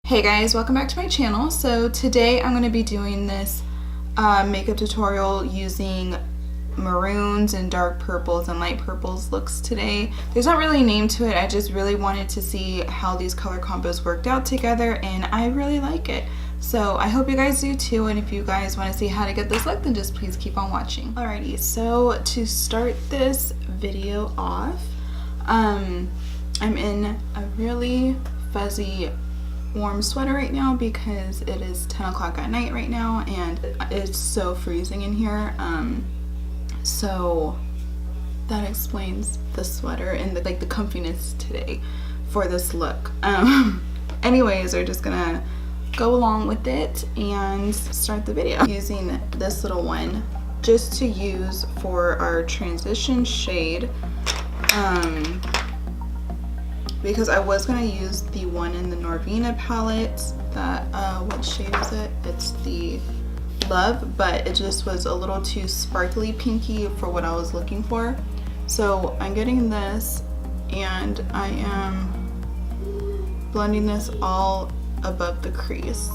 Hey guys, welcome back to my channel. So today I'm going to be doing this makeup tutorial using maroons and dark purples and light purples looks today. There's not really a name to it, I just really wanted to see how these color combos worked out together and I really like it. So I hope you guys do too, and if you guys want to see how to get this look, then just please keep on watching. Alrighty, so to start this video off, I'm in a really fuzzy warm sweater right now because it is 10 o'clock at night right now and it's so freezing in here, so that explains the sweater and the comfiness today for this look. Anyways, we're just gonna go along with it and start the video using this little one just to use for our transition shade, because I was going to use the one in the Norvina palette that, what shade is it? It's the Love, but it just was a little too sparkly pinky for what I was looking for. So I'm getting this and I am blending this all above the crease.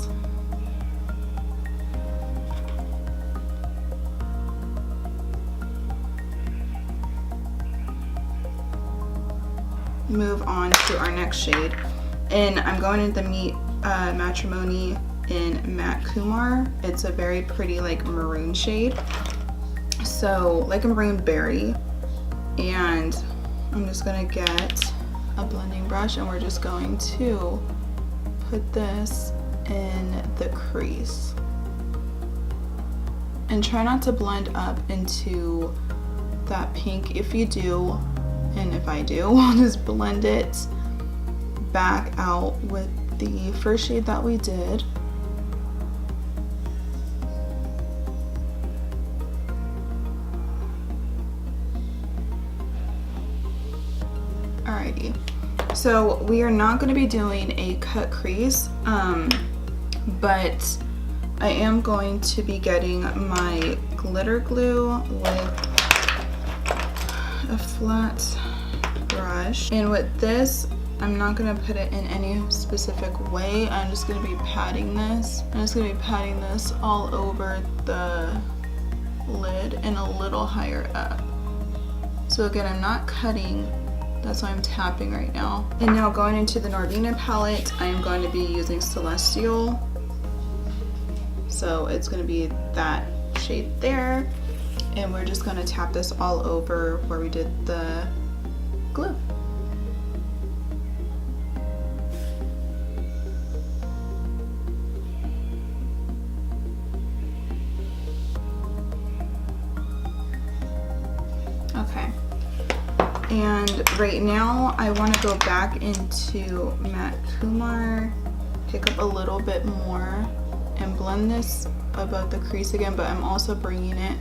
Move on to our next shade, and I'm going into the Meet Matrimony in Matte Kumar. It's a very pretty like maroon shade, so like a maroon berry, and I'm just gonna get a blending brush and we're just going to put this in the crease and try not to blend up into that pink. If you do, and if I do, we'll just blend it back out with the first shade that we did. Alrighty, so we are not going to be doing a cut crease, but I am going to be getting my glitter glue with a flat brush, and with this I'm not going to put it in any specific way. I'm just going to be patting this. I'm just going to be patting this all over the lid and a little higher up. So again, I'm not cutting, that's why I'm tapping right now. And now going into the Norvina palette, I am going to be using Celestial, so it's going to be that shade there. And we're just going to tap this all over where we did the glue. Okay. And right now I want to go back into Matte Kumar, pick up a little bit more and blend this above the crease again, but I'm also bringing it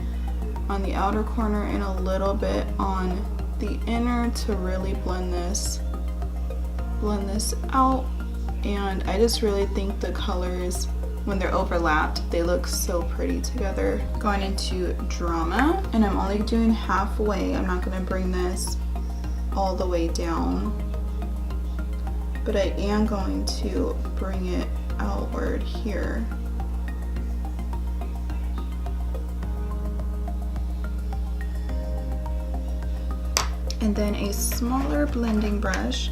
on the outer corner and a little bit on the inner to really blend this out. And I just really think the colors, when they're overlapped, they look so pretty together. Going into Drama, and I'm only doing halfway. I'm not going to bring this all the way down, but I am going to bring it outward here. And then a smaller blending brush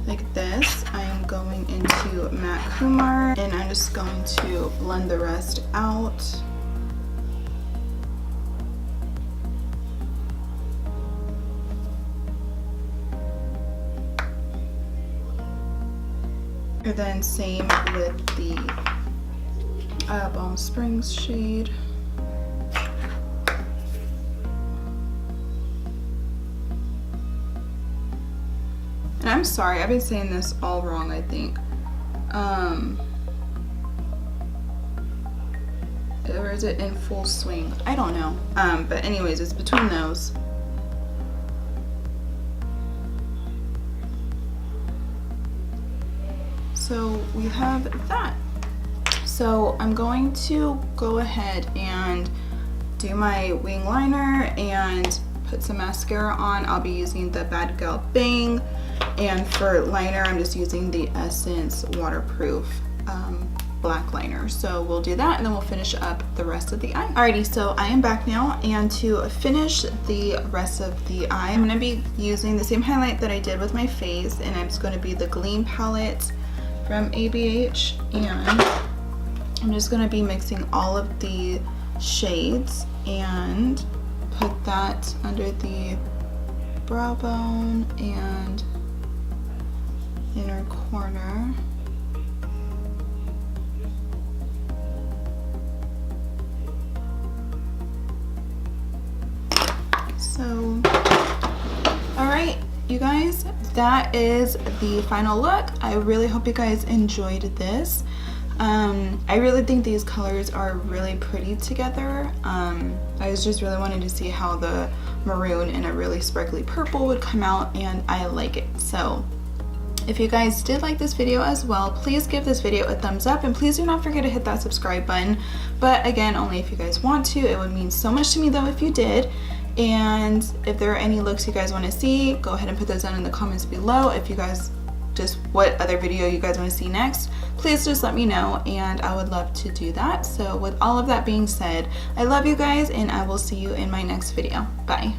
like this, I am going into Matte Kumar and I'm just going to blend the rest out. And then same with the Balm Springs shade. And I'm sorry, I've been saying this all wrong, I think. Or is it in Full Swing? I don't know. But anyways, it's between those. So we have that. So I'm going to go ahead and do my wing liner and put some mascara on. I'll be using the Bad Gal Bang. And for liner, I'm just using the Essence Waterproof black liner. So we'll do that and then we'll finish up the rest of the eye. Alrighty, so I am back now, and to finish the rest of the eye, I'm gonna be using the same highlight that I did with my face, and it's gonna be the Gleam palette from ABH, and I'm just gonna be mixing all of the shades and put that under the brow bone and inner corner. So, all right, you guys, that is the final look. I really hope you guys enjoyed this. I really think these colors are really pretty together. I was just really wanting to see how the maroon and a really sparkly purple would come out, and I like it. So if you guys did like this video as well, please give this video a thumbs up, and please do not forget to hit that subscribe button. But again, only if you guys want to. It would mean so much to me though if you did. And if there are any looks you guys want to see, go ahead and put those down in the comments below. If you guys just what other video you guys want to see next, please just let me know, and I would love to do that. So with all of that being said, I love you guys, and I will see you in my next video. Bye.